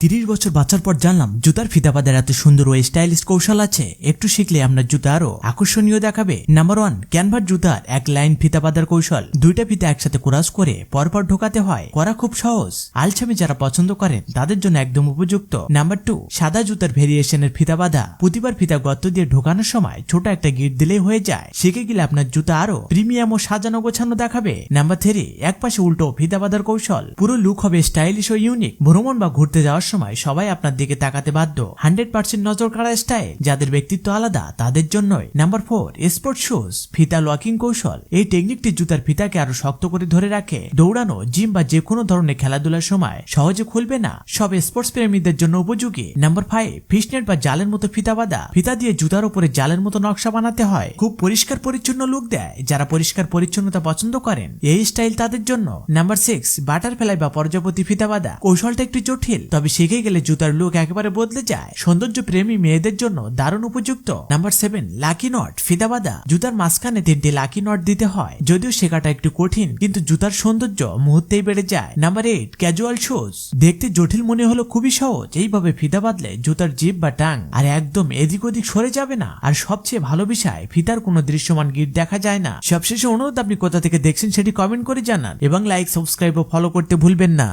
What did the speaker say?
30 বছর বাঁচার পর জানলাম জুতার ফিতা বাঁধার এত সুন্দর ও স্টাইলিশ কৌশল আছে। একটু শিখলে আপনার জুতা আরো আকর্ষণীয় দেখাবে। নাম্বার 1, ক্যানভার জুতার এক লাইন ফিতা বাঁধার কৌশল। দুইটা ফিতা একসাথে কোরাস করে পরপর ঢোকাতে হয়। করা খুব সহজ, আলছামি যারা পছন্দ করেন তাদের জন্য একদম উপযুক্ত। নাম্বার 2, সাদা জুতার ভেরিয়েশনের ফিতা বাঁধা। প্রতিবার ফিতা গর্ত দিয়ে ঢোকানোর সময় ছোট একটা গিট দিলেই হয়ে যায়। শিখে গেলে আপনার জুতা আরো প্রিমিয়াম ও সাজানো গোছানো দেখাবে। নাম্বার 3, এক পাশে উল্টো ফিতা বাঁধার কৌশল। পুরো লুক হবে স্টাইলিশ ও ইউনিক। ভ্রমণ বা ঘুরতে যাওয়ার সময় সবাই আপনার দিকে তাকাতে বাধ্য। 100% নজর কাড়া স্টাইল। যাদের ব্যক্তিত্ব আলাদা তাদের জন্যই। নাম্বার 4, স্পোর্ট শুজ ফিতা লকিং কৌশল। এই টেকনিকটি জুতার ফিতাকে আরো শক্ত করে ধরে রাখে। দৌড়ানো, জিম বা যে কোনো ধরনের খেলাধুলার সময় সহজে খুলবে না। সব স্পোর্টস প্রেমীদের জন্য উপযোগী। নাম্বার 5, ফিশনেট বা জালের মতো ফিতা বাঁধা। ফিতা দিয়ে জুতার উপরে জালের মতো নকশা বানাতে হয়। খুব পরিষ্কার পরিচ্ছন্ন লুক দেয়। যারা পরিষ্কার পরিচ্ছন্নতা পছন্দ করেন এই স্টাইল তাদের জন্য। নাম্বার 6, বাটারফ্লাই বা প্রজাপতি ফিতা বাঁধা। কৌশলটা একটু জটিল, তবে শিখে গেলে জুতার লুক একেবারে বদলে যায়। সৌন্দর্য প্রেমী মেয়েদের জন্য দারুণ উপযুক্ত। নাম্বার 7, লাকি নট ফিতা বাঁধা। জুতার মাঝখানে 3টি লাকি নট দিতে হয়। যদিও শেখাটা একটু কঠিন, কিন্তু জুতার সৌন্দর্য মুহূর্তেই বেড়ে যায়। Number 8, casual shoes. দেখতে জটিল মনে হলো খুবই সহজ। এইভাবে ফিতা বাঁধলে জুতার জিপ বা টাং আর একদম এদিক ওদিক সরে যাবে না। আর সবচেয়ে ভালো বিষয়, ফিতার কোনো দৃশ্যমান গিট দেখা যায় না। সবশেষে অনুরোধ, আপনি কোথা থেকে দেখছেন সেটি কমেন্ট করে জানান এবং লাইক, সাবস্ক্রাইব ও ফলো করতে ভুলবেন না।